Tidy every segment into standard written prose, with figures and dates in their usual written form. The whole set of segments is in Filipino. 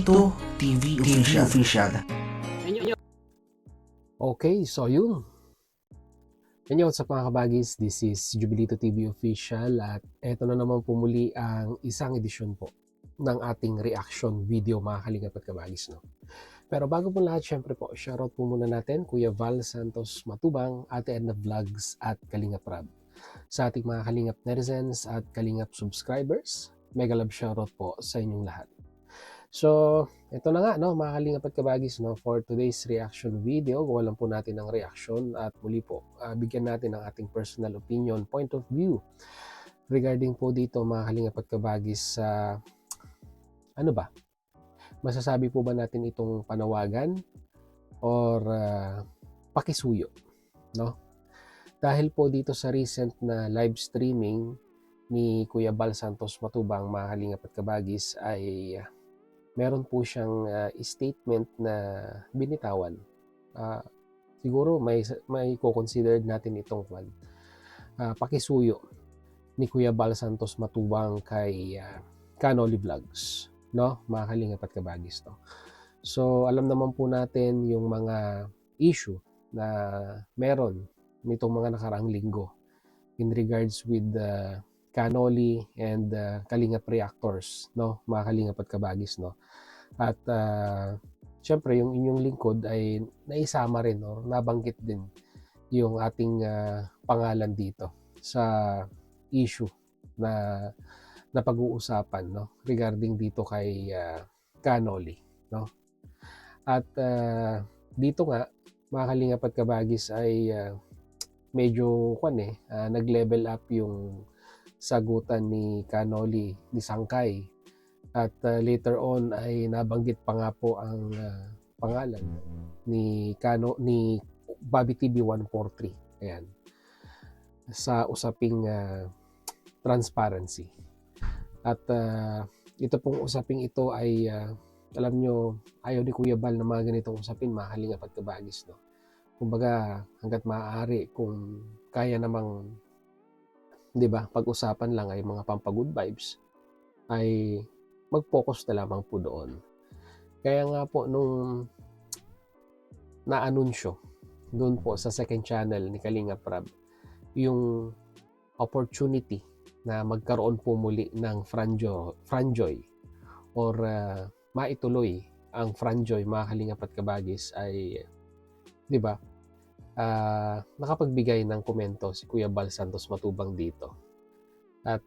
Jubilito TV Official. Okay, so yun. Yan what's up mga kabagis, this is Jubilito TV Official at eto na naman po muli ang isang edisyon po ng ating reaction video mga kalingap at kabagis. No? Pero bago po lahat, syempre po, shoutout po muna natin Kuya Val Santos Matubang, Ate Edna Vlogs at Kalingap Rab. Sa ating mga Kalingap netizens at Kalingap subscribers, mega love shoutout po sa inyong lahat. So, ito na nga, no, mga kalingap at kabagis, no, for today's reaction video, gawa lang po natin ang reaction at muli po, bigyan natin ng ating personal opinion, point of view regarding po dito mga kalingap at kabagis sa, ano ba, masasabi po ba natin itong panawagan or pakisuyo, no? Dahil po dito sa recent na live streaming ni Kuya Val Santos Matubang, mga kalingap at kabagis, ay meron po siyang statement na binitawan. Siguro may ko-consider natin itong pakisuyo ni Kuya Val Santos Matubang kay Canoli Vlogs, no? Mga kalingap at kabagis, no? So, alam naman po natin yung mga issue na meron nitong mga nakaraang linggo in regards with Canoli and Kalingap Reactors, no, mga kalingap at kabagis, no. At syempre yung inyong lingkod ay naisama rin, no, nabanggit din yung ating pangalan dito sa issue na pag-uusapan, no, regarding dito kay Canoli, no. At dito nga mga kalingap at kabagis ay medyo nag-level up yung sagutan ni Canoli ni Sangkay at later on ay nabanggit pa nga po ang pangalan ni Bobby TV 143, ayan, sa usaping transparency. At ito pong usaping ito ay alam nyo, ayaw ni Kuya Val na mga ganitong usapin, mga kalingap at kabagis, no. Kumbaga hanggat maaari, kung kaya namang, di ba, pag-usapan lang ay mga pampagood vibes, ay mag-focus na lamang po doon. Kaya nga po nung na-anunsyo doon po sa second channel ni Kalingap Rab yung opportunity na magkaroon po muli ng franjoy or maituloy ang franjoy, mga kalingap at kabagis, ay di ba, nakapagbigay ng komento si Kuya Val Santos Matubang dito. At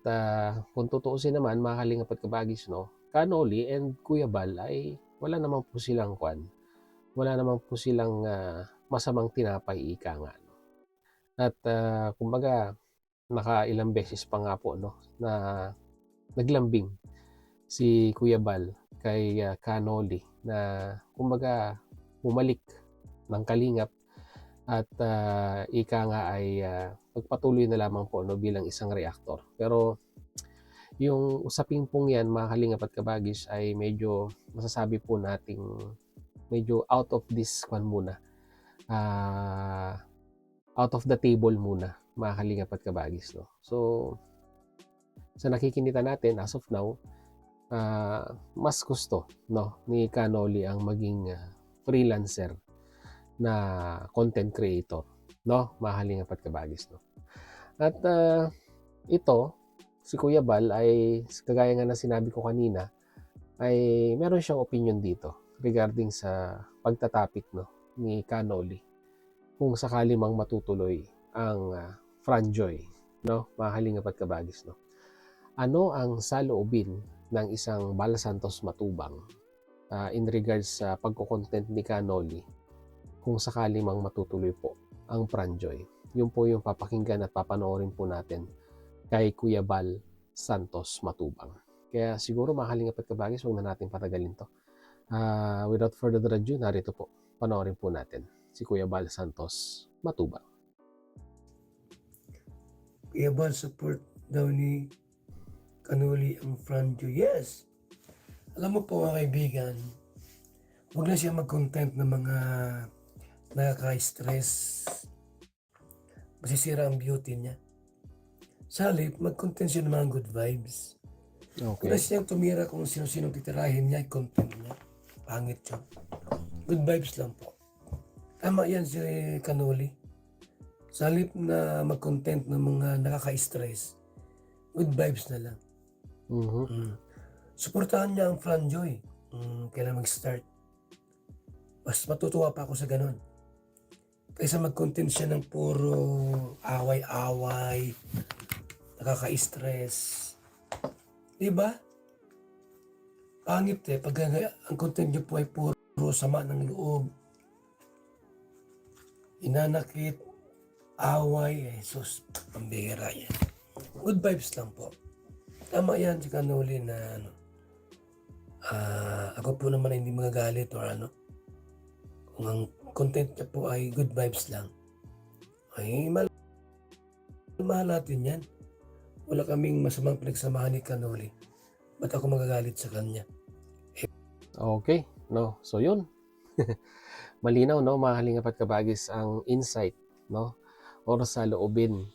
kung tutuusin naman, mga kalingap at kabagis, no, Canoli and Kuya Val ay wala naman po silang masamang tinapay, ika nga, no? At kumbaga nakailang beses pa nga po, no, na naglambing si Kuya Val kay Canoli na kumbaga bumalik ng kalingap at ika nga ay magpatuloy na lamang po, no, bilang isang reactor. Pero yung usaping pong yan, mga kalingap at kabagis, ay medyo masasabi po nating medyo out of this muna, out of the table muna, mga kalingap at kabagis, no. So sa nakikinita natin as of now, mas gusto, no, ni Canoli ang maging freelancer na content creator, no, mga kalingap at kabagis, no. At ito si Kuya Val ay kagaya nga na sinabi ko kanina, ay meron siyang opinion dito regarding sa pagtatapik, no, ni Canoli kung sakali mang matutuloy ang franjoy, no, mga kalingap at kabagis, no. Ano ang saloobin ng isang Val Santos Matubang in regards sa pagko-content ni Canoli kung sakali mang matutuloy po ang franjoy? Yun po yung papakinggan at papanoorin po natin kay Kuya Val Santos Matubang. Kaya siguro mga kalingap at kabagis, huwag na natin patagalin to. Without further ado, narito po, panoorin po natin si Kuya Val Santos Matubang. Kuya Val, support daw ni Canoli ang franjo. Yes! Alam mo po mga kaibigan, huwag na siya mag-content ng mga nakaka-stress, masisira ang beauty niya. Sa halip, mag-content siya ng mga good vibes. Okay. Wala siyang tumira kung sino-sino titirahin niya, content niya. Pangit siya. Good vibes lang po. Tama yan si Kanoli. Sa halip na mag-content ng mga nakaka-stress, good vibes na lang. Mhm. Suportahan niya ang Franjoy. Kailan mag-start. Mas matutuwa pa ako sa ganun. Kaysa mag-content siya ng puro away-away, nakaka-stress. Diba? Pangit pag ang content niyo po ay puro sama ng loob, inanakit, away, sus, pambihira yan. Good vibes lang po. Tama yan si Kanoli na ako po naman ay hindi magagalit or kung ang content niya po ay good vibes lang, ay mahal natin yan. Wala kaming masamang pinagsamahan ni Kanoli. Ba't ako magagalit sa kanya? Okay, no. So yun. Malinaw, no, mga kalingap at kabagis, ang insight, no, or sa loobin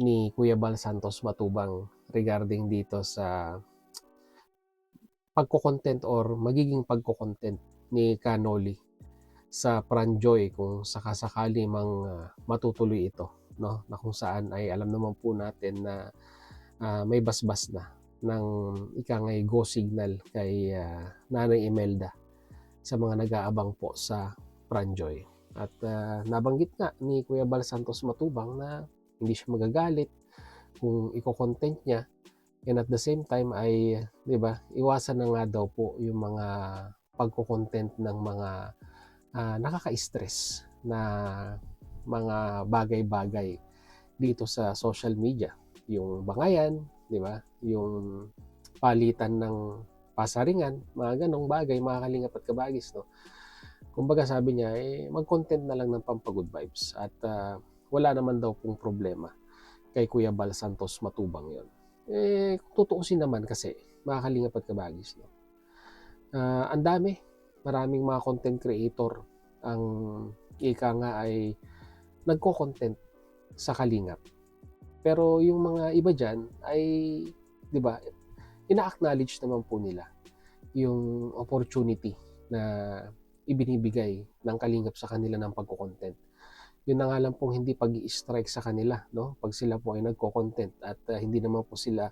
ni Kuya Bal Santos Matubang regarding dito sa pagko-content or magiging pagko-content ni Kanoli sa Pranjoy kung sakasakali mang matutuloy ito, no, na kung saan ay alam naman po natin na may basbas na ng ikangay go signal kay Nanay Imelda sa mga nag-aabang po sa Pranjoy. At nabanggit nga ni Kuya Bal Santos Matubang na hindi siya magagalit kung i-content niya, and at the same time ay, di ba, iwasan na nga daw po yung mga pagko-content ng mga nakaka-stress na mga bagay-bagay dito sa social media. Yung bangayan, di ba? Yung palitan ng pasaringan, mga ganong bagay, mga kalingap at kabagis, no? Kumbaga sabi niya, mag-content na lang ng pampagood vibes at wala naman daw pong problema kay Kuya Bal Santos Matubang yon. Tutuusin naman kasi, mga kalingap at kabagis, no? Ang maraming mga content creator ang ika nga ay nagko-content sa kalingap. Pero yung mga iba dyan ay, di ba, ina-acknowledge naman po nila yung opportunity na ibinibigay ng kalingap sa kanila ng pagko-content. Yun na nga lang pong hindi pag-i-strike sa kanila, no? Pag sila po ay nagko-content at hindi naman po sila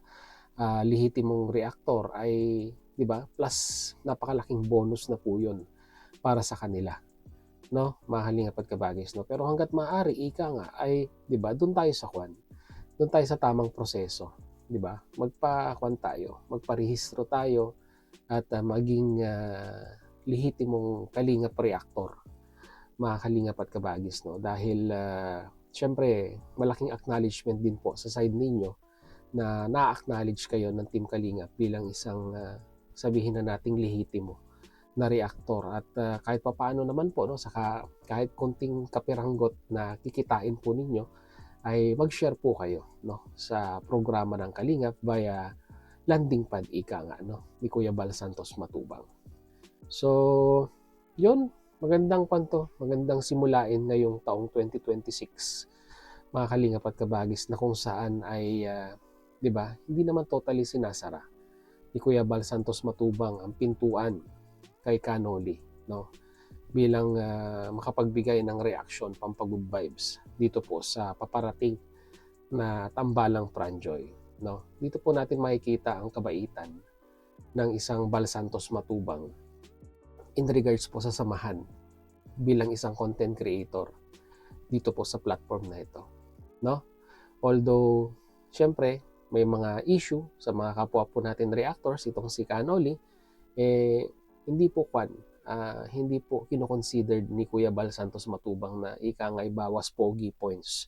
lehitimong reactor ay, di ba, plus napakalaking bonus na po yun para sa kanila, no, mga kalingap at kabagis, no? Pero hanggat maaari, ika nga ay, di ba, doon tayo sa tamang proseso, di ba? Magpa-kwan tayo, magparehistro tayo at maging lehitimong kalingap reactor, mga kalingap at kabagis, no? Dahil syempre malaking acknowledgement din po sa side ninyo na na-acknowledge kayo ng Team Kalingap bilang isang sabihin na nating lehitimo na reactor at kahit papaano naman po, no, saka kahit konting kapiranggot na kikitain po ninyo ay mag-share po kayo, no, sa programa ng Kalingap via landing pad ika nga, no, ni Kuya Bal Santos Matubang. So yun, magandang simulain ngayong taong 2026, mga kalingap at kabagis, na kung saan ay di ba, hindi naman totally sinasara ni Kuya Bal Santos Matubang ang pintuan kay Kanoli, no, bilang makapagbigay ng reaction, pampagood vibes dito po sa paparating na tambalang Pranjoy, no. Dito po natin makikita ang kabaitan ng isang Bal Santos Matubang in regards po sa samahan bilang isang content creator dito po sa platform na ito, no. Although syempre may mga issue sa mga kapwa po natin reactors, itong si Kanoli, hindi po kino-considered ni Kuya Bal Santos Matubang na ika nga bawas pogi points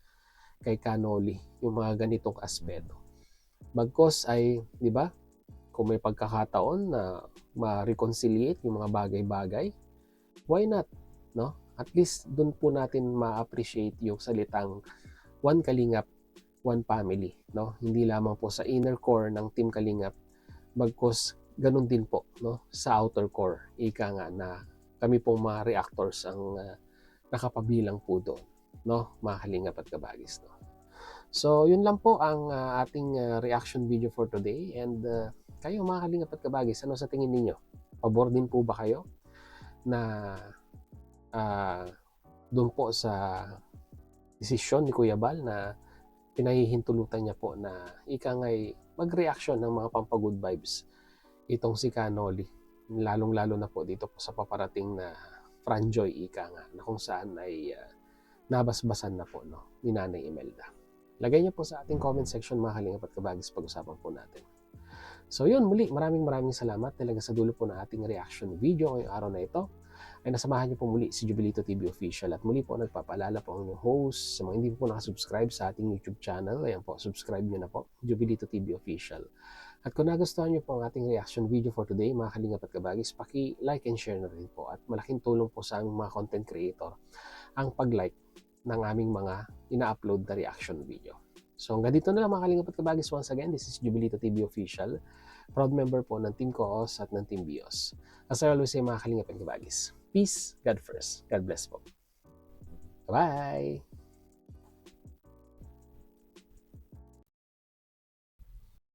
kay Kanoli yung mga ganitong aspeto. Bagkos ay, di ba, kung may pagkakataon na ma-reconciliate yung mga bagay-bagay, why not, no? At least doon po natin ma-appreciate yung salitang one Kalingap, one family, no? Hindi lamang po sa inner core ng Team Kalingap, bagkos ganun din po, no, sa outer core, ika nga na kami pong mga reactors ang nakapabilang po doon, no, mga kalingap at kabagis, no. So yun lang po ang ating reaction video for today, and Kayo mga kalingap at kabagis, ano sa tingin ninyo? Pabor din po ba kayo na doon po sa desisyon ni Kuya Bal na pinahihintulutan niya po na ika nga'y mag-reaction ng mga pampagood vibes itong si Canoli, lalong-lalo na po dito po sa paparating na Franjoy ika nga, na kung saan ay nabasbasan na po ni Nanay Imelda. Lagay niyo po sa ating comment section mga kalingap at kabagis, pag-usapan po natin. So yun, muli maraming salamat talaga sa dulo po ng ating reaction video ngayong araw na ito. Ay nasamahan niyo po muli si Jubilito TV Official, at muli po nagpapaalala po ang inyong host sa mga hindi po nakasubscribe sa ating YouTube channel. Ayan po, subscribe niyo na po, Jubilito TV Official. At kung nagustuhan niyo po ang ating reaction video for today mga kalingap at kabagis, paki-like and share na rin po, at malaking tulong po sa aming mga content creator ang pag-like ng aming mga ina-upload na reaction video. So hanggang dito na lang mga kalingap at kabagis. Once again, this is Jubilito TV Official, proud member po ng Team Koos at ng Team Bios. As I always say mga kalingap at kabagis, peace, God first. God bless po. Bye!